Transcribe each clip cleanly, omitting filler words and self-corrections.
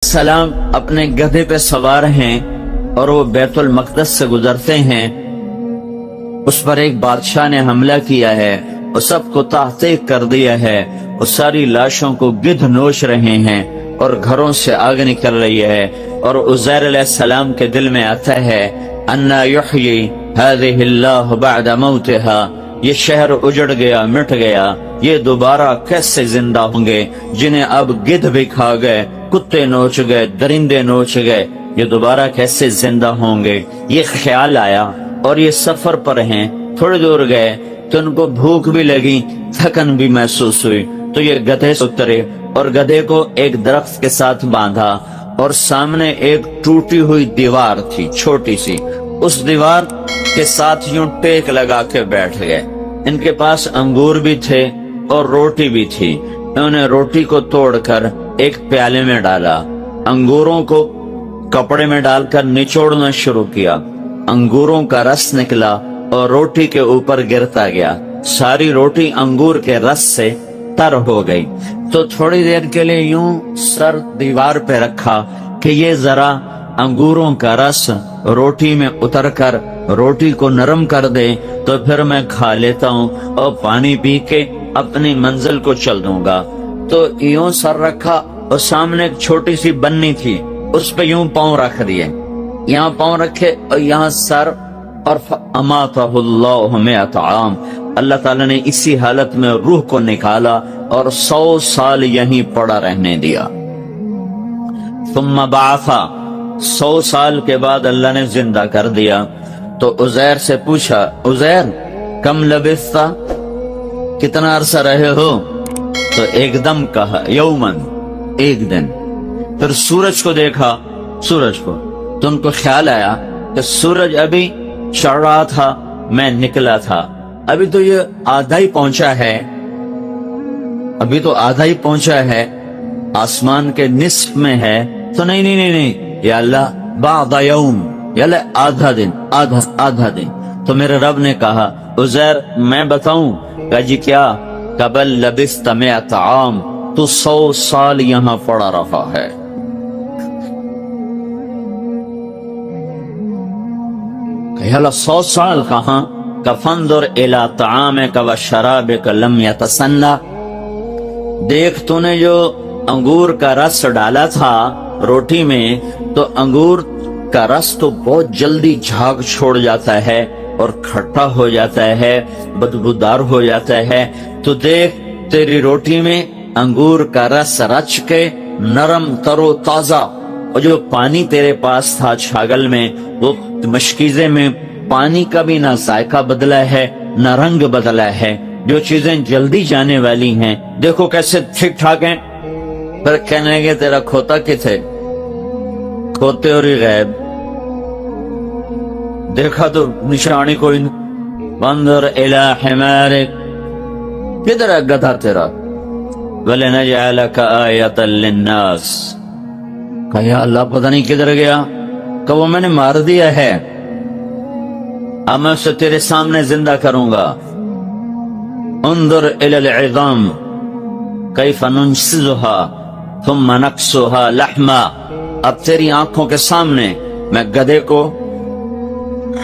السلام اپنے گدھے پہ سوار ہیں اور وہ بیت المقدس سے گزرتے ہیں. اس پر ایک بادشاہ نے حملہ کیا ہے، وہ سب کو تحقیق کر دیا ہے، وہ ساری لاشوں کو گدھ نوچ رہے ہیں اور گھروں سے آگ نکل رہی ہے. اور عزیر علیہ السلام کے دل میں آتا ہے انا یحیی هذه اللہ بعد موتها، یہ شہر اجڑ گیا، مٹ گیا، یہ دوبارہ کیسے زندہ ہوں گے جنہیں اب گدھ بھی کھا گئے، کتے نوچ گئے، درندے نوچ گئے، یہ دوبارہ کیسے زندہ ہوں گے. یہ خیال آیا اور یہ سفر پر ہیں. تھوڑے دور گئے تو ان کو بھوک بھی لگی، تھکن بھی محسوس ہوئی، تو یہ گدھے سے اترے اور گدھے کو ایک درخت کے ساتھ باندھا اور سامنے ایک ٹوٹی ہوئی دیوار تھی چھوٹی سی، اس دیوار کے ساتھ یوں ٹیک لگا کے بیٹھ گئے. ان کے پاس انگور بھی تھے اور روٹی بھی تھی. انہوں نے روٹی کو توڑ کر ایک پیالے میں ڈالا، انگوروں کو کپڑے میں ڈال کر نچوڑنا شروع کیا. انگوروں کا رس نکلا اور روٹی کے اوپر گرتا گیا. ساری روٹی انگور کے رس سے تر ہو گئی. تو تھوڑی دیر کے لیے یوں سر دیوار پہ رکھا کہ یہ ذرا انگوروں کا رس روٹی میں اتر کر روٹی کو نرم کر دے تو پھر میں کھا لیتا ہوں اور پانی پی کے اپنی منزل کو چل دوں گا. تو یوں سر رکھا اور سامنے ایک چھوٹی سی بنی تھی، اس پہ یوں پاؤں رکھ دیے، یہاں پاؤں رکھے اور یہاں سر، اور اماتہ اللہ 100 عام، اللہ تعالیٰ نے اسی حالت میں روح کو نکالا اور 100 سال یہیں پڑا رہنے دیا. ثم بعثا، 100 سال کے بعد اللہ نے زندہ کر دیا. تو عزیر سے پوچھا، عزیر کم لبثتا، کتنا عرصہ رہے ہو؟ تو ایک دم کہا یومن، ایک دن. پھر سورج کو دیکھا، سورج کو، تو ان کو خیال آیا کہ سورج ابھی چڑھ رہا تھا، میں نکلا تھا، ابھی تو یہ آدھا ہی پہنچا ہے، ابھی تو آدھا ہی پہنچا ہے، آسمان کے نصف میں ہے. تو نہیں یا اللہ بعد یوم، یا اللہ آدھا دن، آدھا دن. تو میرے رب نے کہا عزیر میں بتاؤں؟ کہا جی کیا؟ قبل لبثت 100 عام، تو 100 سال یہاں پڑا رہا ہے. کہ اللہ 100 سال کہاں؟ فانظر الی طعامک و شرابک لم یتسنہ، دیکھ تو نے جو انگور کا رس ڈالا تھا روٹی میں، تو انگور کا رس تو بہت جلدی جھاگ چھوڑ جاتا ہے اور کھٹا ہو جاتا ہے، بدبودار ہو جاتا ہے. تو دیکھ تیری روٹی میں انگور کا رس رچ کے نرم تر و تازہ، اور جو پانی تیرے پاس تھا چھاگل میں، وہ مشکیزے میں پانی کا بھی نہ ذائقہ بدلا ہے نہ رنگ بدلا ہے. جو چیزیں جلدی جانے والی ہیں دیکھو کیسے ٹھیک ٹھاک ہیں. پھر کہنے لگے تیرا کھوتا کتھے؟ کھوتے اور غیب، دیکھا تو نشانی کوئی نہیں. وانظر الی حمارک، کدھر ہے گدھا تیرا؟ وَلِنَجْعَلَكَ آیَةً لِلنَّاسِ، کہا یا اللہ پتہ نہیں کدھر گیا. کہ وہ میں نے مار دیا ہے، اب میں اسے تیرے سامنے زندہ کروں گا. انظر الی العظام کیف ننشزها ثم نکسوها لحما، اب تیری آنکھوں کے سامنے میں گدھے کو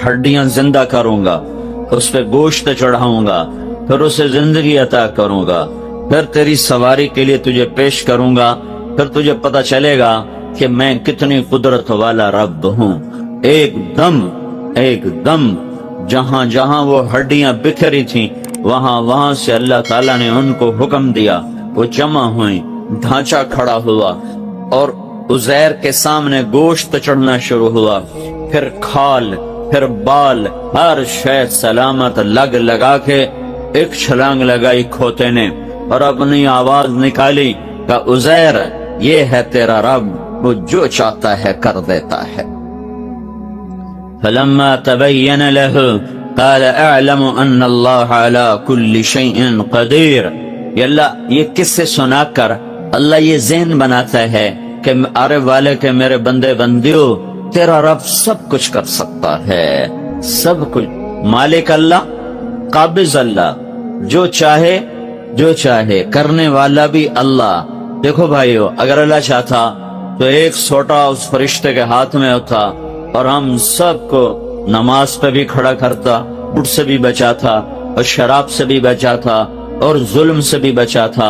ہڈیاں زندہ کروں گا، اس پہ گوشت چڑھاؤں گا، پھر اسے زندگی عطا کروں گا، پھر تیری سواری کے لیے تجھے پیش کروں گا، پھر تجھے پتہ چلے گا کہ میں کتنی قدرت والا رب ہوں. ایک دم جہاں جہاں وہ ہڈیاں بکھری تھیں وہاں سے اللہ تعالیٰ نے ان کو حکم دیا، وہ جمع ہوئیں، ڈھانچہ کھڑا ہوا اور عزیر کے سامنے گوشت چڑھنا شروع ہوا، پھر کھال، پھر بال، ہر شے سلامت لگا کے ایک چھلانگ لگائی کھوتے نے اور اپنی آواز نکالی کہ عزیر یہ ہے تیرا رب، وہ جو چاہتا ہے کر دیتا ہے. فلما تبین له قال اعلم ان اللہ علی کل شیء قدیر. یا اللہ یہ کس سے سنا کر اللہ یہ ذہن بناتا ہے کہ آرے والے کے میرے بندے بندیو، تیرا رب سب کچھ کر سکتا ہے، سب کچھ. مالک اللہ، قابض اللہ، جو چاہے کرنے والا بھی اللہ. دیکھو بھائیو، اگر اللہ چاہتا تو ایک سوٹا اس فرشتے کے ہاتھ میں ہوتا اور ہم سب کو نماز پہ بھی کھڑا کرتا، جھوٹ سے بھی بچا تھا اور شراب سے بھی بچا تھا اور ظلم سے بھی بچا تھا،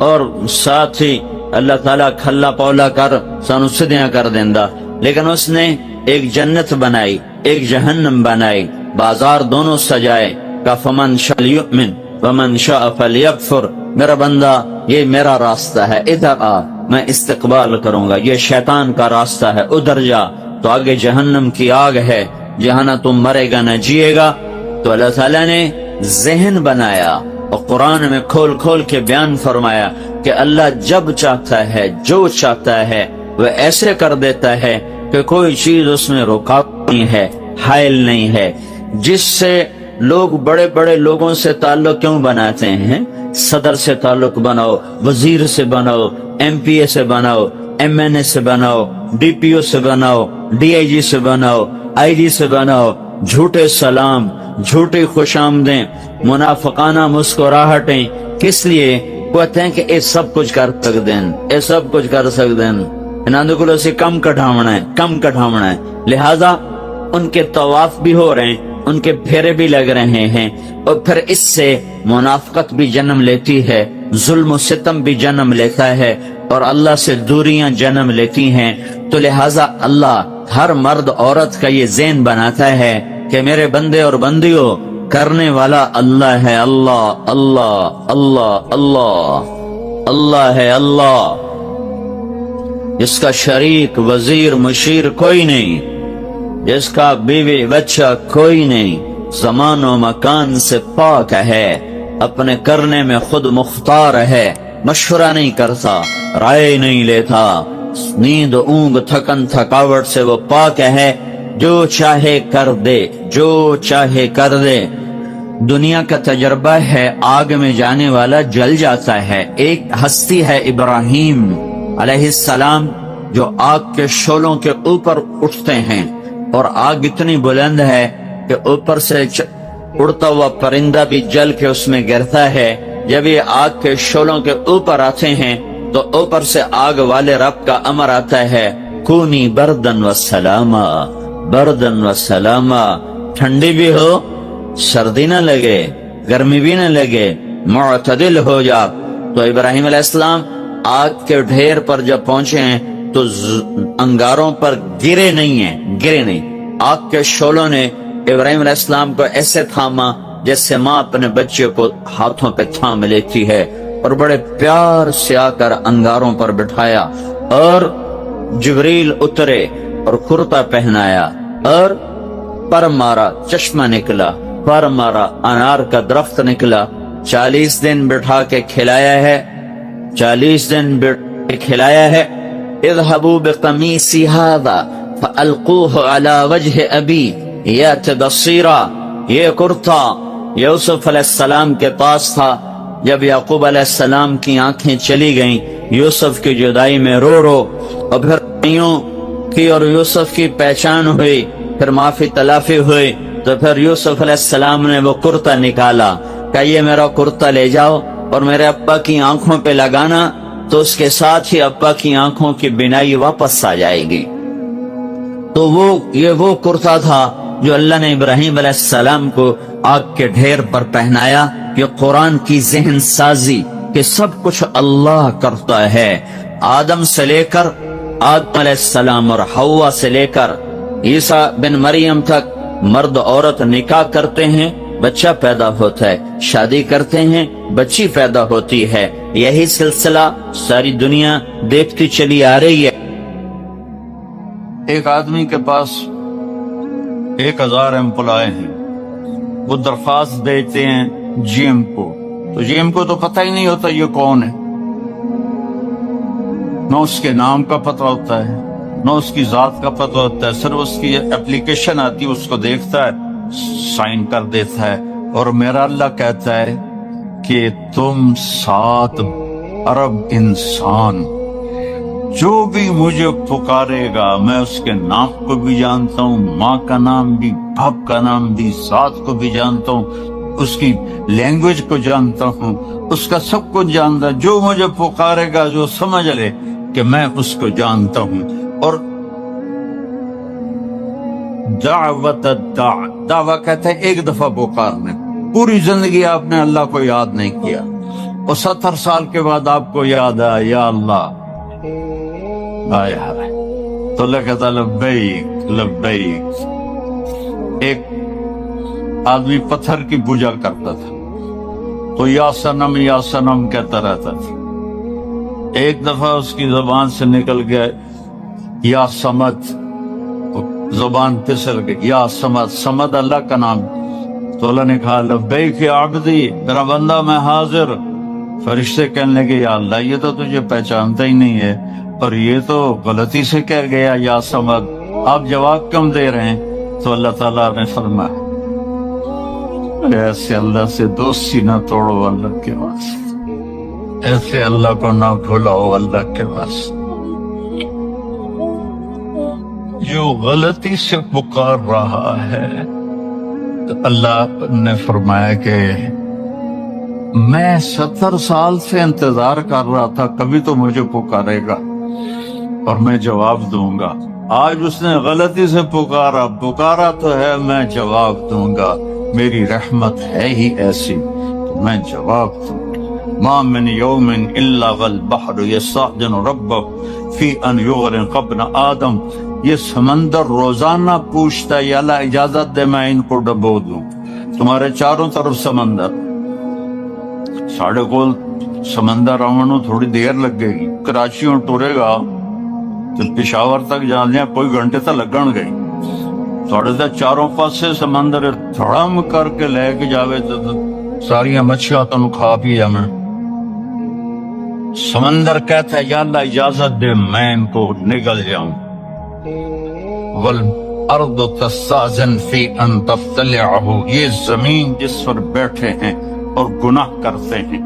اور ساتھ ہی اللہ تعالیٰ کھلا پولا کر سانو سدیاں کر دیندا۔ لیکن اس نے ایک جنت بنائی، ایک جہنم بنائی، بازار دونوں سجائے کہ فمن شاء یؤمن ومن شاء فلیکفر، میرا بندہ یہ میرا راستہ ہے، ادھر آ، میں استقبال کروں گا، یہ شیطان کا راستہ ہے، ادھر جا تو آگے جہنم کی آگ ہے جہاں نہ تم مرے گا نہ جیے گا۔ تو اللہ تعالیٰ نے ذہن بنایا اور قرآن میں کھول کھول کے بیان فرمایا کہ اللہ جب چاہتا ہے، جو چاہتا ہے وہ ایسے کر دیتا ہے کہ کوئی چیز اس میں رکاوٹ نہیں ہے، حائل نہیں ہے۔ جس سے لوگ بڑے بڑے لوگوں سے تعلق کیوں بناتے ہیں؟ صدر سے تعلق بناؤ، وزیر سے بناؤ، ایم پی اے سے بناؤ، ایم این اے سے بناؤ، ڈی پی او سے بناؤ، ڈی آئی جی سے بناؤ، آئی جی سے بناؤ، جھوٹے سلام، جھوٹی خوش آمدیں، منافقانہ مسکراہٹیں، کس لیے؟ کہتے ہیں کہ اے سب کچھ کر سکتے ہیں، اے سب کچھ کر سکتے ہیں، انہوں کو سے کم کٹھاونا ہے، کم کٹھاونا ہے، لہذا ان کے طواف بھی ہو رہے ہیں، ان کے پھیرے بھی لگ رہے ہیں، اور پھر اس سے منافقت بھی جنم لیتی ہے، ظلم و ستم بھی جنم لیتا ہے، اور اللہ سے دوریاں جنم لیتی ہیں۔ تو لہٰذا اللہ ہر مرد عورت کا یہ ذہن بناتا ہے کہ میرے بندے اور بندیوں، کرنے والا اللہ ہے، اللہ اللہ اللہ اللہ اللہ ہے، اللہ جس کا شریک وزیر مشیر کوئی نہیں، جس کا بیوی بچہ کوئی نہیں، زمان و مکان سے پاک ہے، اپنے کرنے میں خود مختار ہے، مشورہ نہیں کرتا، رائے نہیں لیتا، نیند اونگ تھکن تھکاوٹ سے وہ پاک ہے، جو چاہے کر دے، جو چاہے کر دے۔ دنیا کا تجربہ ہے، آگ میں جانے والا جل جاتا ہے۔ ایک ہستی ہے ابراہیم علیہ السلام، جو آگ کے شعلوں کے اوپر اٹھتے ہیں، اور آگ اتنی بلند ہے کہ اوپر سے اڑتا ہوا پرندہ بھی جل کے اس میں گرتا ہے۔ جب یہ آگ کے شعلوں کے اوپر آتے ہیں تو اوپر سے آگ والے رب کا امر آتا ہے، کونی بردن و سلاما، بردن و سلاما، ٹھنڈی بھی ہو، سردی نہ لگے، گرمی بھی نہ لگے، معتدل ہو جا۔ تو ابراہیم علیہ السلام آگ کے ڈھیر پر جب پہنچے ہیں تو انگاروں پر گرے نہیں ہیں، گرے نہیں۔ آگ کے شعلوں نے ابراہیم علیہ السلام کو ایسے تھاما جیسے ماں اپنے بچے کو ہاتھوں پہ تھام لیتی ہے، اور بڑے پیار سے آ کر انگاروں پر بٹھایا، اور جبریل اترے اور کرتا پہنایا، اور پر مارا، چشمہ نکلا، پر مارا، انار کا درخت نکلا، 40 دن بٹھا کے کھلایا ہے، 40 دن بٹھا کے کھلایا ہے۔ اذهبوا بقميصي هذا فألقوه على وجه أبي يأت بصيرا، یہ کرتا یوسف علیہ السلام کے پاس تھا۔ جب یعقوب علیہ السلام کی آنکھیں چلی گئیں یوسف کی جدائی میں رو رو، اور پھر کی اور یوسف کی پہچان ہوئی، پھر معافی تلافی ہوئی، تو پھر یوسف علیہ السلام نے وہ کرتا نکالا کہ یہ میرا کرتا لے جاؤ اور میرے ابا کی آنکھوں پہ لگانا، تو اس کے ساتھ ہی ابا کی آنکھوں کی بینائی واپس آ جائے گی۔ تو وہ کرتا تھا جو اللہ نے ابراہیم علیہ السلام کو آگ کے ڈھیر پر پہنایا۔ یہ قرآن کی ذہن سازی کہ سب کچھ اللہ کرتا ہے۔ آدم سے لے کر آدم علیہ السلام اور حوا سے لے کر عیسیٰ بن مریم تک مرد عورت نکاح کرتے ہیں، بچہ پیدا ہوتا ہے، شادی کرتے ہیں، بچی پیدا ہوتی ہے۔ یہی سلسلہ ساری دنیا دیکھتی چلی آ رہی ہے۔ ایک آدمی کے پاس 1000 امپلائی ہیں، وہ درخواست دیتے ہیں جی ایم کو، تو جی ایم کو تو پتہ ہی نہیں ہوتا یہ کون ہے، نہ اس کے نام کا پتہ ہوتا ہے، نہ اس کی ذات کا پتہ ہوتا ہے، صرف اس کی اپلیکیشن آتی ہے، اس کو دیکھتا ہے، سائن کر دیتا ہے۔ اور میرا اللہ کہتا ہے کہ تم 7 ارب انسان جو بھی مجھے پکارے گا، میں اس کے نام کو بھی جانتا ہوں، ماں کا نام بھی، باپ کا نام بھی، ذات کو بھی جانتا ہوں، اس کی لینگویج کو جانتا ہوں، اس کا سب کچھ جانتا ہے۔ جو مجھے پکارے گا، جو سمجھ لے کہ میں اس کو جانتا ہوں. اور دعوت دعویٰ کہتے ہیں ایک دفعہ پکارنے، پوری زندگی آپ نے اللہ کو یاد نہیں کیا، اور 70 سال کے بعد آپ کو یاد آیا یا اللہ، آئے ہائے، تو اللہ کہتا ہے لبیک لبیک. ایک آدمی پتھر کی پوجا کرتا تھا تو یا سنم کہتا رہتا تھا. ایک دفعہ اس کی زبان سے نکل گیا یا سمد، زبان پھسل گئی، یا سمد، سمد اللہ کا نام. تو اللہ نے کہا لبیک یا عبدی، میرا بندہ میں حاضر. فرشتے کہنے لگے یا اللہ یہ تو تجھے پہچانتا ہی نہیں ہے، اور یہ تو غلطی سے کہہ گیا یا سمد، آپ جواب کم دے رہے ہیں؟ تو اللہ تعالیٰ نے فرمایا ایسے اللہ سے دوستی نہ توڑو اللہ کے واسطے، ایسے اللہ کو نہ بھلاؤ اللہ کے واسطے. جو غلطی سے پکار رہا ہے تو اللہ نے فرمایا کہ میں 70 سال سے انتظار کر رہا تھا، کبھی تو مجھے پکارے گا اور میں جواب دوں گا. آج اس نے غلطی سے پکارا تو ہے، میں جواب دوں گا. میری رحمت ہے ہی ایسی کہ میں جواب دوں گا. ما من یوم الا والبحر یستأذن ربہ فی ان یغرق ابن آدم. یہ سمندر روزانہ پوچھتا ہے یا اللہ اجازت دے میں ان کو ڈبو دوں. تمہارے چاروں طرف سمندر، ساڑھے کول سمندر آمنو تھوڑی دیر لگ گئی. کراچیوں ٹورے گا تو پشاور تک جانے کوئی گھنٹے تک لگن گئی. تھوڑے سے چاروں پاسے سمندر دھڑم کر کے لے کے جاوے تو ساری مچھیاں تنو کھا پی جامیں. سمندر کہتا ہے یا اللہ اجازت دے میں ان کو نگل جاؤں. والارض تستأذن فی ان تبتلعہ. یہ زمین جس پر بیٹھے ہیں اور گناہ کرتے ہیں،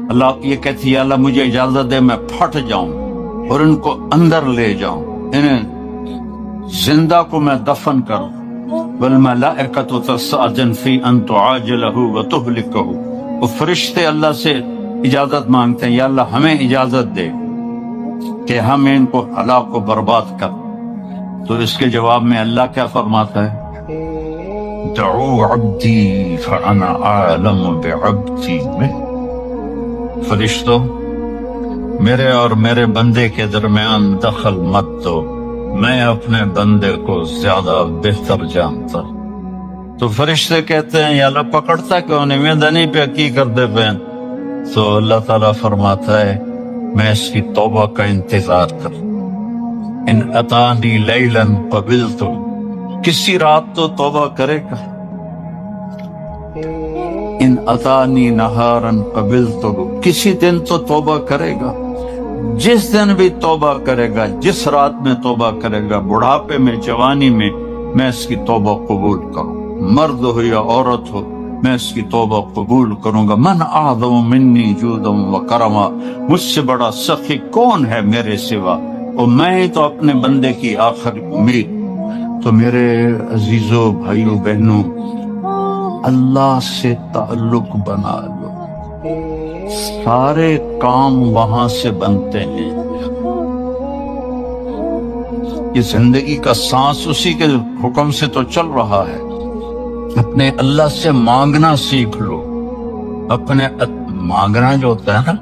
اللہ یہ کہتی ہے یا اللہ مجھے اجازت دے میں پھٹ جاؤں اور ان کو اندر لے جاؤں، انہیں زندہ کو میں دفن کروں. والملائکۃ تستأذن فی ان تعاجلہ وتہلکہ. وہ فرشتے اللہ سے اجازت مانگتے ہیں یا اللہ ہمیں اجازت دے کہ ہم ان کو ہلاک و برباد کر. تو اس کے جواب میں اللہ کیا فرماتا ہے؟ دعو عبدی فانا اعلم بعبدی. میں فرشتوں میرے اور میرے بندے کے درمیان دخل مت دو، میں اپنے بندے کو زیادہ بہتر جانتا. تو فرشتے کہتے ہیں یا اللہ پکڑتا کیوں نہیں، میں دنی پہ کی کر دے پہ. تو اللہ تعالیٰ فرماتا ہے میں اس کی توبہ کا انتظار کر. ان اتانی لیلا قبلت. کسی رات تو توبہ کرے گا. ان اتانی نہارا قبلت. کسی دن تو توبہ کرے گا. جس دن بھی توبہ کرے گا، جس رات میں توبہ کرے گا، بڑھاپے میں جوانی میں اس کی توبہ قبول کروں. مرد ہو یا عورت ہو میں اس کی توبہ قبول کروں گا. من اعظم منی جودا و کرما. مجھ سے بڑا سخی کون ہے میرے سوا، اور میں ہی تو اپنے بندے کی آخری امید. تو میرے عزیزوں بھائیوں بہنوں، اللہ سے تعلق بنا لو. سارے کام وہاں سے بنتے ہیں. یہ زندگی کا سانس اسی کے حکم سے تو چل رہا ہے. اپنے اللہ سے مانگنا سیکھ لو. اپنے مانگنا جو ہوتا ہے نا،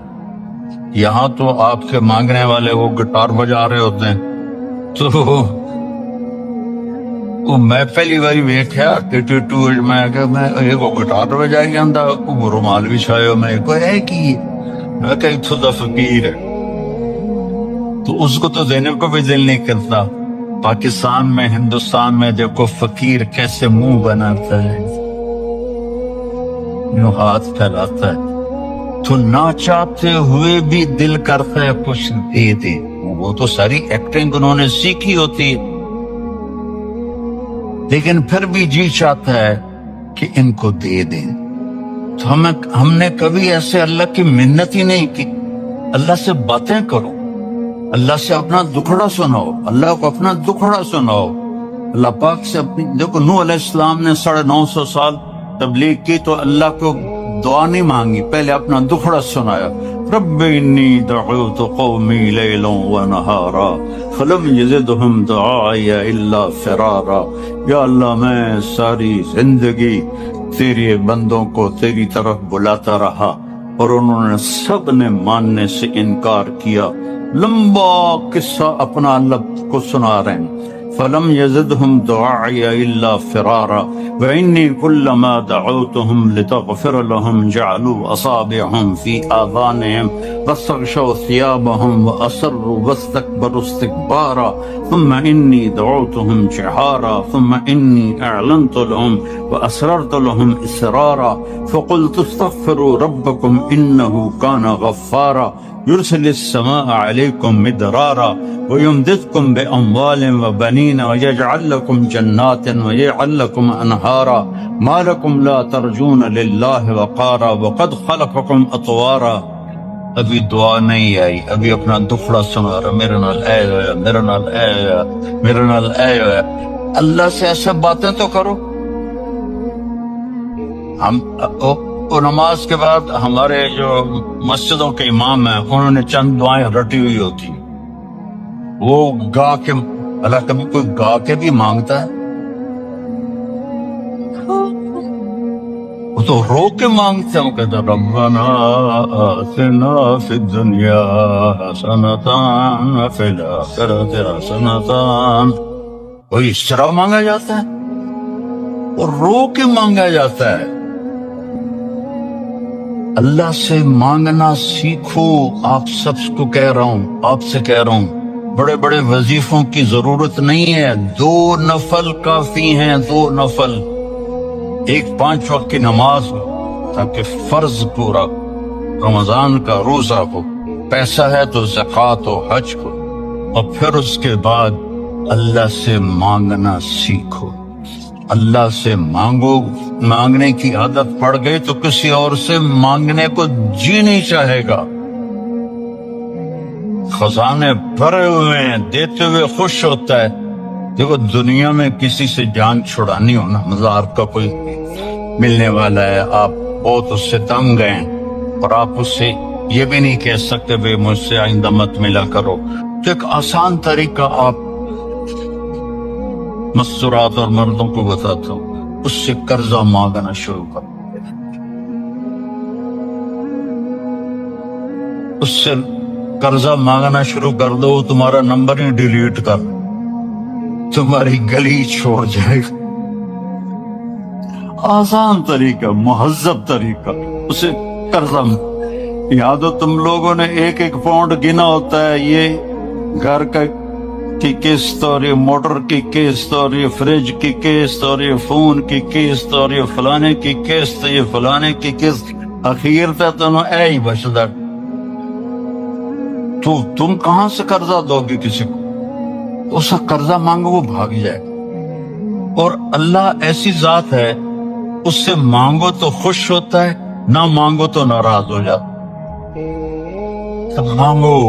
یہاں تو آپ کے مانگنے والے وہ گٹار بجا رہے ہوتے ہیں. تو وہ میں پہلی باری ویکھیا میں گٹار بجائی جانا، وہ رومال بھی چھایا. میں ہے کی میں کہ اتھو دا فقیر ہے، تو اس کو تو دینے کو بھی دل نہیں کرتا. پاکستان میں، ہندوستان میں دیکھو فقیر کیسے منہ بناتا ہے، یوں ہاتھ پھیلاتا ہے. تو نہ چاہتے ہوئے بھی دل کرتا ہے کچھ دے دے. وہ تو ساری ایکٹنگ انہوں نے سیکھی ہوتی ہے، لیکن پھر بھی جی چاہتا ہے کہ ان کو دے دیں. تو ہم نے کبھی ایسے اللہ کی منت ہی نہیں کی. اللہ سے باتیں کرو، اللہ سے اپنا دکھڑا سناؤ، اللہ کو اپنا دکھڑا سناؤ. اللہ پاک سے اپنی دیکھو، نوح علیہ السلام نے 950 سال تبلیغ کی تو اللہ کو دعا نہیں مانگی، پہلے اپنا دکھڑا سنایا. رب انی دعوت قومی لیلا ونہارا فلم یزدہم دعائی الا فرارا. یا اللہ میں ساری زندگی تیرے بندوں کو تیری طرف بلاتا رہا اور انہوں نے سب نے ماننے سے انکار کیا. لمبا قصہ اپنا اللہ کو سنا رہے ہیں. فلم یزدہم دعائی الا فرارا وانی کلما دعوتہم لتغفر لہم جعلوا اصابعہم فی آذانہم واستغشوا ثیابہم واسروا واستکبروا استکبارا ثم انی دعوتہم جہارا ثم انی اعلنت لہم واسررت لہم اسرارا فقلت استغفروا ربکم انہ کان غفارا يرسل السماء عليكم مدرارا ويمددكم بأموال وبنين ويجعل لكم جنات ويجعل لكم أنهارا ما لكم لا ترجون لله وقارا وقد خلقكم أطوارا. ابھی دعا نہیں آئی، ابھی اپنا دکھڑا سنا رہا، میرے نال اے ہویا، میرے نال اے ہویا، میرے نال اے ہویا. اللہ سے ایسا باتیں تو کرو. ہم نماز کے بعد ہمارے جو مسجدوں کے امام ہیں انہوں نے چند دعائیں رٹی ہوئی ہوتی، وہ گا کے، اللہ کبھی کوئی گا کے بھی مانگتا ہے؟ وہ تو رو کے مانگتے ہیں. وہ کہتا ہے ربنا آتنا فی الدنیا حسنۃ وفی الآخرۃ حسنۃ. کوئی اس طرح مانگا جاتا ہے اور رو کے مانگا جاتا ہے. اللہ سے مانگنا سیکھو. آپ سب کو کہہ رہا ہوں، آپ سے کہہ رہا ہوں، بڑے بڑے وظیفوں کی ضرورت نہیں ہے. 2 نفل کافی ہیں، 2 نفل. ایک 5 وقت کی نماز ہو تاکہ فرض پورا، رمضان کا روزہ ہو، پیسہ ہے تو زکوٰۃ ہو، حج کو، اور پھر اس کے بعد اللہ سے مانگنا سیکھو. اللہ سے مانگو. مانگنے کی عادت پڑ گئی تو کسی اور سے مانگنے کو جی نہیں چاہے گا. خزانے بھرے ہوئے ہیں، دیتے ہوئے خوش ہوتا ہے. دیکھو دنیا میں کسی سے جان چھڑانی ہو نا، مطلب آپ کا کوئی ملنے والا ہے، آپ بہت اس سے تنگ گئے اور آپ اس سے یہ بھی نہیں کہہ سکتے بھئی مجھ سے آئندہ مت ملا کرو، تو ایک آسان طریقہ آپ مستورات اور مردوں کو بتاتا ہوں، اس سے قرضہ مانگنا شروع کر. اس سے قرضہ مانگنا شروع کر دو، وہ تمہارا نمبر ہی ڈیلیٹ کر، تمہاری گلی چھوڑ جائے گا. آسان طریقہ، مہذب طریقہ، اسے قرضہ. یاد ہو تم لوگوں نے 1-1 پاؤنڈ گنا ہوتا ہے، یہ گھر کا کی قسط اور یہ موٹر کی قسط اور یہ فریج کی قسط اور یہ فون کی قسط اور یہ فلانے کی قسط، یہ فلانے کی قسط. اخیر تک تمہیں اے ہی بچتا. تو تم کہاں سے قرضہ دو گے کسی کو؟ اس کا قرضہ مانگو وہ بھاگ جائے. اور اللہ ایسی ذات ہے، اس سے مانگو تو خوش ہوتا ہے، نہ مانگو تو ناراض ہو جاتا. مانگو،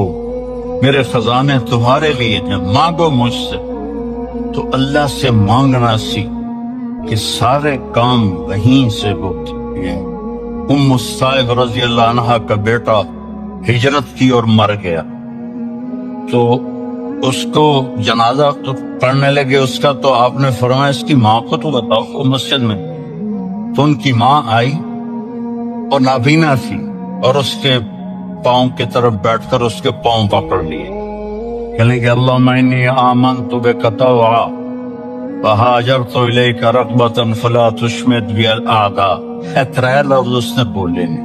میرے خزانے تمہارے لیے ہیں، مانگو مجھ سے. تو اللہ سے مانگنا سیکھ کہ سارے کام وہیں سے ہوتے ہیں. ام الصائب رضی اللہ عنہ کا بیٹا ہجرت کی اور مر گیا، تو اس کو جنازہ تو پڑھنے لگے اس کا، تو آپ نے فرمایا اس کی ماں کو تو بتاؤ مسجد میں. تو ان کی ماں آئی اور نابینا تھی، اور اس کے پاؤں کی طرف بیٹھ کر اس کے پاؤں پکڑ لیے، کہنے کہ اللہم انی آمنت بک طوعا وہاجرت الیک رغبۃ فلا تشمت بی الاعداء. 3 لفظ اس نے بولے نے،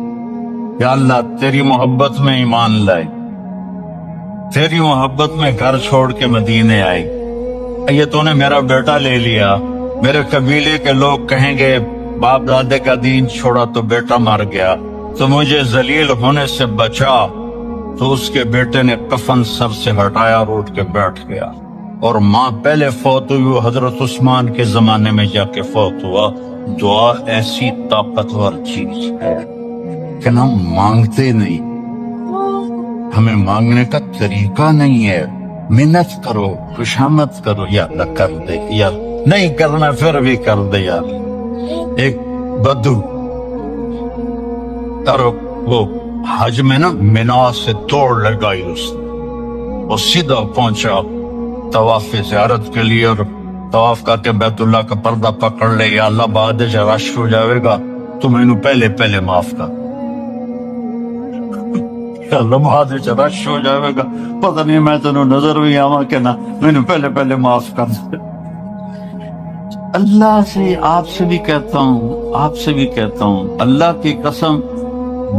یا اللہ تیری محبت میں ایمان لائے، تیری محبت میں گھر چھوڑ کے مدینے آئی. یہ تو نے میرا بیٹا لے لیا، میرے قبیلے کے لوگ کہیں گے باپ دادے کا دین چھوڑا تو بیٹا مر گیا، تو مجھے ذلیل ہونے سے بچا. تو اس کے بیٹے نے کفن سر سے ہٹایا اور اٹھ کے بیٹھ گیا. اور ماں پہلے فوت ہوئی، وہ حضرت عثمان کے زمانے میں جا کے فوت ہوا. دعا ایسی طاقتور چیز ہے کہ ہم مانگتے نہیں، ہمیں مانگنے کا طریقہ نہیں ہے. محنت کرو، خوشامد کرو، یا اللہ کر دے، یا نہیں کرنا پھر بھی کر دے. یار ایک بدو وہ حج میں نا مینا سے دوڑ لگائی اس نے اور سیدھا پہنچا طواف زیارت کے لیے، اور طواف کر کے بیت اللہ کا پردہ پکڑ لے، یا اللہ بعد وچ رش ہو جاوے گا تو مینوں پہلے پہلے معاف کر، یا اللہ بعد وچ رش ہو جاوے گا پتہ نہیں میں تینوں نظر بھی آواں کہ نہ، مینوں پہلے پہلے معاف کر دے۔ اللہ سے، آپ سے بھی کہتا ہوں، آپ سے بھی کہتا ہوں، اللہ کی قسم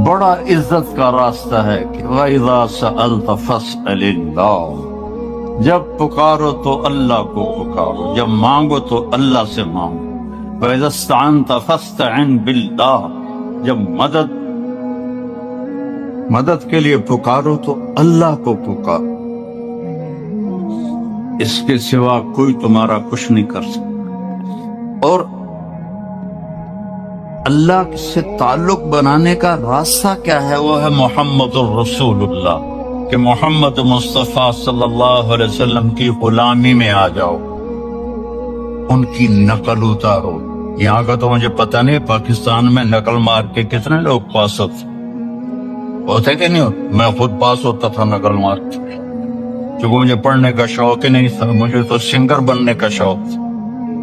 بڑا عزت کا راستہ ہے کہ وَإِذَا سَأَلْتَ فَاسْأَلِ اللَّهِ، جب پکارو تو اللہ کو پکارو، جب مانگو تو اللہ سے مانگو۔ وَإِذَا اسْتَعَنْتَ فَاسْتَعِنْ بِاللَّهِ، جب مدد کے لیے پکارو تو اللہ کو پکارو، اس کے سوا کوئی تمہارا کچھ نہیں کر سکتا۔ اور اللہ سے تعلق بنانے کا راستہ کیا ہے؟ وہ ہے محمد الرسول اللہ، کہ محمد مصطفیٰ صلی اللہ علیہ وسلم کی غلامی میں آ جاؤ، ان کی نقل اتارو۔ یہاں کا تو مجھے پتہ نہیں پاکستان میں نقل مار کے کتنے لوگ پاس ہوتے کہ نہیں ہوتے؟ میں خود پاس ہوتا تھا نقل مار کے، کیونکہ مجھے پڑھنے کا شوق ہی نہیں تھا، مجھے تو سنگر بننے کا شوق تھا۔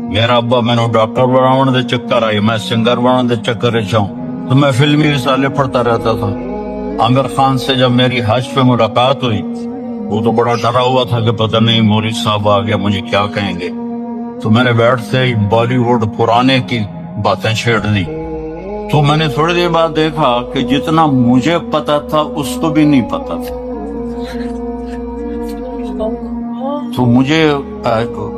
میرا ابا میں نے ڈاکٹر بنانے دے چکر آئی، میں سنگر بنانے دے چکر جاؤں، تو میں فلمی رسالے پڑھتا رہتا تھا۔ عامر خان سے جب میری حج پہ ملاقات ہوئی، وہ تو بڑا ڈرا ہوا تھا کہ پتہ نہیں مولوی صاحب آ گیا مجھے کیا کہیں گے، تو میں نے بیٹھتے ہی بالی ووڈ پرانے کی باتیں چھیڑ دی۔ تو میں نے تھوڑی دیر بعد دیکھا کہ جتنا مجھے پتا تھا اس کو بھی نہیں پتا تھا۔ تو مجھے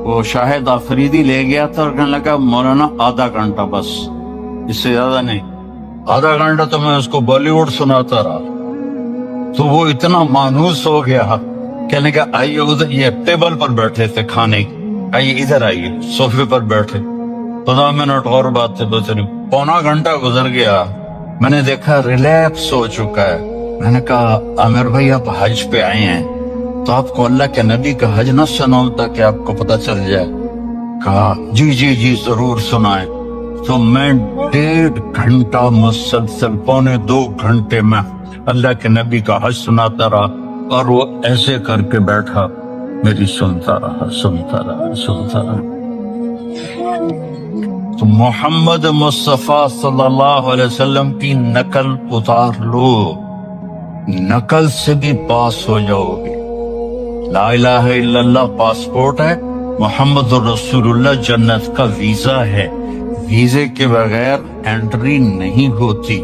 وہ شاہد آفریدی لے گیا تھا اور کہنے لگا مولانا آدھا گھنٹہ بس، اس سے زیادہ نہیں۔ آدھا گھنٹہ تو میں اس کو بالی ووڈ سناتا رہا، تو وہ اتنا مانوس ہو گیا، کہنے کا آئیے ادھر، یہ ٹیبل پر بیٹھے تھے کھانے کی، آئیے ادھر آئیے، صوفے پر بیٹھے 15 منٹ اور بات تھے، پونا گھنٹہ گزر گیا، میں نے دیکھا ریلیکس ہو چکا ہے۔ میں نے کہا عامر بھائی آپ حج پہ آئے ہیں تو آپ کو اللہ کے نبی کا حج نہ سناؤں تاکہ آپ کو پتہ چل جائے؟ کہا جی جی جی ضرور سنائیں۔ تو میں 1.5 گھنٹہ مسلسل، 1.25 گھنٹے میں اللہ کے نبی کا حج سناتا رہا، اور وہ ایسے کر کے بیٹھا، میری سنتا رہا سنتا رہا سنتا رہا۔ تو محمد مصطفیٰ صلی اللہ علیہ وسلم کی نقل اتار لو، نقل سے بھی پاس ہو جاؤ گے۔ لا الہ الا اللہ پاسپورٹ ہے، محمد رسول اللہ جنت کا ویزا ہے، ویزے کے بغیر انٹری نہیں ہوتی۔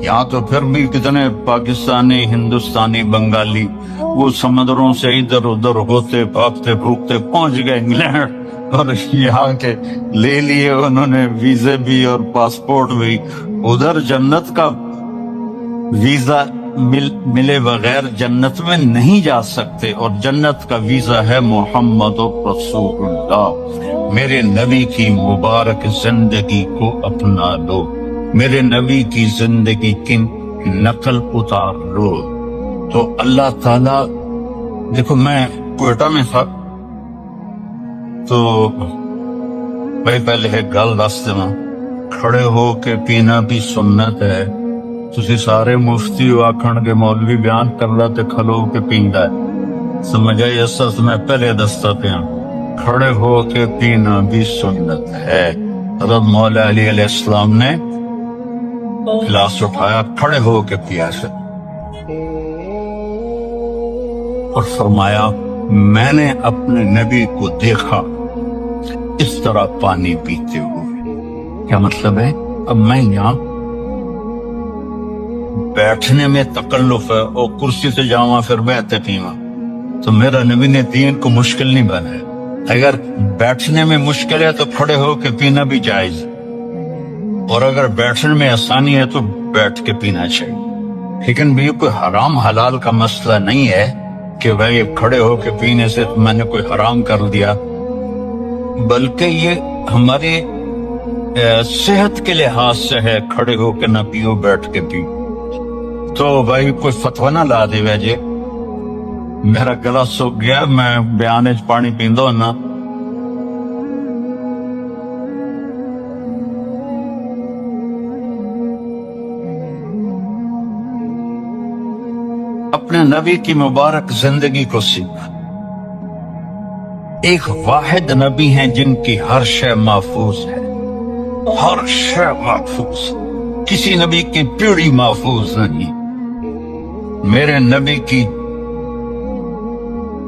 یہاں تو پھر بھی کتنے پاکستانی، ہندوستانی، بنگالی وہ سمندروں سے ادھر ادھر ہوتے بھاگتے بھوکتے پہنچ گئے انگلینڈ، اور یہاں کے لے لیے انہوں نے ویزے بھی اور پاسپورٹ بھی۔ ادھر جنت کا ویزا ملے بغیر جنت میں نہیں جا سکتے، اور جنت کا ویزا ہے محمد رسول اللہ۔ میرے نبی کی مبارک زندگی کو اپنا لو، میرے نبی کی زندگی کی نقل اتار لو۔ تو اللہ تعالی، دیکھو میں کوئٹہ میں تھا تو بھائی پہلے ایک گل دس دینا، کھڑے ہو کے پینا بھی سنت ہے۔ تسی سارے مفتی آکھن کے مولوی بیان کر رہا تے کھلو کے پیندا ہے، سمجھ آئی؟ ایسا میں پہلے دستا پیا، کھڑے ہو کے پینا بھی سنت ہے۔ حضرت مولا علی علیہ السلام نے گلاس اٹھایا، کھڑے ہو کے پیا سے، اور فرمایا میں نے اپنے نبی کو دیکھا اس طرح پانی پیتے ہوئے۔ کیا مطلب ہے؟ اب میں یہاں بیٹھنے میں تکلف ہے اور کرسی سے جاواں پھر بیٹھتے پیواں، تو میرا نبی نے دین کو مشکل نہیں بنایا۔ اگر بیٹھنے میں مشکل ہے تو کھڑے ہو کے پینا بھی جائز، اور اگر بیٹھنے میں آسانی ہے تو بیٹھ کے پینا چاہیے۔ لیکن بھی کوئی حرام حلال کا مسئلہ نہیں ہے کہ بھائی کھڑے ہو کے پینے سے میں نے کوئی حرام کر دیا، بلکہ یہ ہماری صحت کے لحاظ سے ہے، کھڑے ہو کے نہ پیو بیٹھ کے پیو۔ تو بھائی کوئی فتویٰ نہ لا دے ویجے، میرا گلا سوکھ گیا، میں بیانے چ پانی پیندا ہونا۔ اپنے نبی کی مبارک زندگی کو سیکھا. ایک واحد نبی ہیں جن کی ہر شے محفوظ ہے، ہر شے محفوظ، کسی نبی کی پیڑھی محفوظ نہیں. میرے نبی کی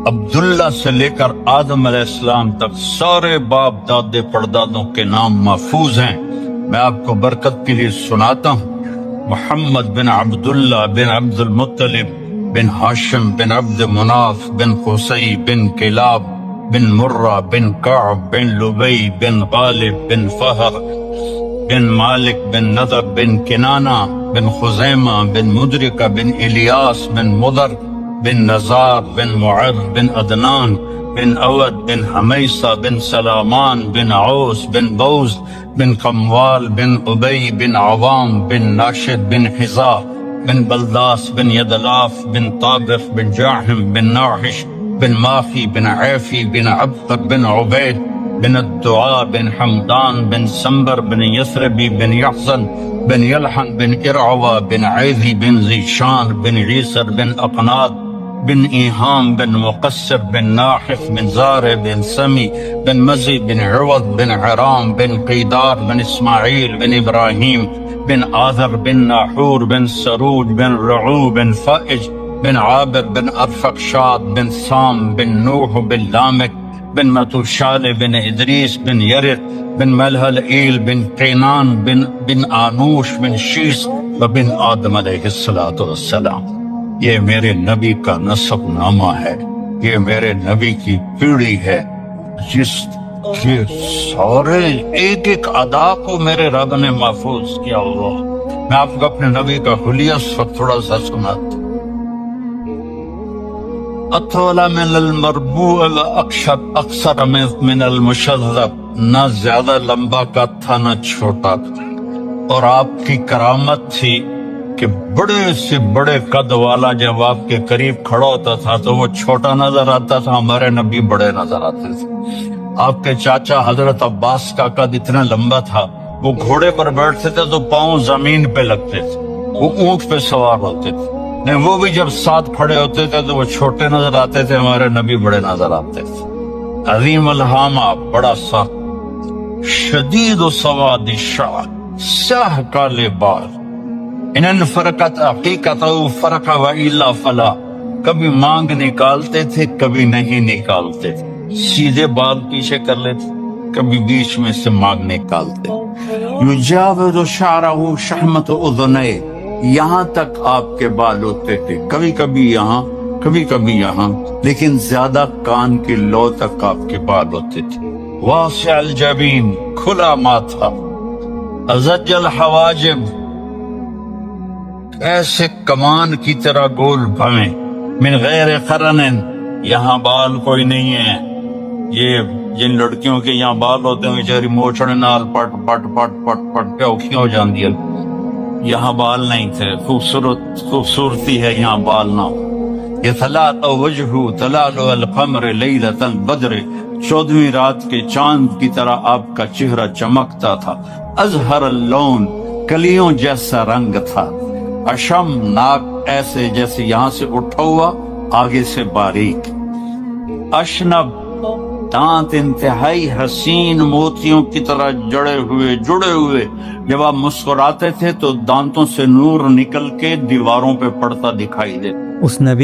عبداللہ سے لے کر آدم علیہ السلام تک سارے باپ دادے پردادوں کے نام محفوظ ہیں. میں آپ کو برکت کے لیے سناتا ہوں. محمد بن عبداللہ بن عبد المطلب بن ہاشم بن عبد مناف بن قصی بن کلاب بن مرہ بن کعب بن لبی بن غالب بن فہر بن مالک بن نضر بن کنانہ بن خزیمہ بن مدرکہ بن الیاس بن مضر بن نزار بن معر بن عدنان بن اود بن حمیصہ بن سلامان بن عوس بن بوز بن قموال بن ابی بن عوام بن ناشد بن حزا بن بلداس بن یدلاف بن طابق بن جاحم بن ناحش بن ماخی بن عیفی بن عبقر بن عبید بن الدعاء بن حمدان بن سنبر بن یثربی بن یحزن بن یلحن بن ارعوى بن عیذی بن زیشان بن عیسر بن اقناط بن ایہام بن مقصر بن ناحف بن زارع بن سمی بن مزی بن عوض بن عرام بن قیدار بن اسماعیل بن ابراہیم بن آذر بن ناحور بن سرود بن رعو بن فائج بن عابر بن ارفقشاد بن سام بن نوح بن لامک بن متوشال بن ادریس بن یرد بن ملحلئیل بن قینان بن آنوش بن شیس وبن آدم علیہ السلام. یہ میرے نبی کا نسب نامہ ہے، یہ میرے نبی کی پیڑھی ہے، جس کے سارے ایک ایک ادا کو میرے رب نے محفوظ کیا ہوا. میں آپ کو اپنے نبی کا حلیہ اس وقت تھوڑا سا سناتا ہوں. اطول من المربوع اکثر من المشذب، نہ زیادہ لمبا کا تھا نہ چھوٹا تھا. اور آپ کی کرامت تھی کہ بڑے سے بڑے قد والا جب آپ کے قریب کھڑا ہوتا تھا تو وہ چھوٹا نظر آتا تھا، ہمارے نبی بڑے نظر آتے تھے. آپ کے چاچا حضرت عباس کا قد اتنا لمبا تھا، وہ گھوڑے پر بیٹھتے تھے تو پاؤں زمین پہ لگتے تھے، وہ اونٹ پہ سوار ہوتے تھے. نہیں، وہ بھی جب ساتھ کھڑے ہوتے تھے تو وہ چھوٹے نظر آتے تھے، ہمارے نبی بڑے نظر آتے تھے. عظیم الہامہ، بڑا سا، شدید و سواد الشعر، سیاہ کالے بال. ان فرقت حقیقت فرق والا فلا، کبھی مانگ نکالتے تھے کبھی نہیں نکالتے تھے، سیدھے بال پیچھے کر لیتے، کبھی بیچ میں سے مانگ نکالتے. یجاوز شعرہ شحمت اذنہ، یہاں تک آپ کے بال ہوتے تھے، کبھی کبھی یہاں کبھی کبھی یہاں، لیکن زیادہ کان کے لو تک آپ کے بال ہوتے تھے. واسع الجبین، کھلا ماتھا. ازج الحواجب، ایسے کمان کی طرح گول بھویں. من غیر قرن، یہاں بال کوئی نہیں ہے. یہ جن لڑکیوں کے یہاں بال ہوتے ہیں بیچاری موچڑ نال پٹ پٹ پٹ پٹ پٹ پیوکھیاں ہو جاندی ہے، یہاں بال نہیں تھے. خوبصورتی ہے یہاں بال نہ ہو. یہ تلال وجہ تلال القمر لیلۃ البدر، 14ویں رات کے چاند کی طرح آپ کا چہرہ چمکتا تھا. ازہر اللون، کلیوں جیسا رنگ تھا. اشم، ناک ایسے جیسے یہاں سے اٹھا ہوا آگے سے باریک. اشنب، دانت انتہائی حسین موتیوں کی طرح جڑے ہوئے. جب آپ مسکراتے تھے تو دانتوں سے نور نکل کے دیواروں پہ پڑتا دکھائی دیتا. اس نبی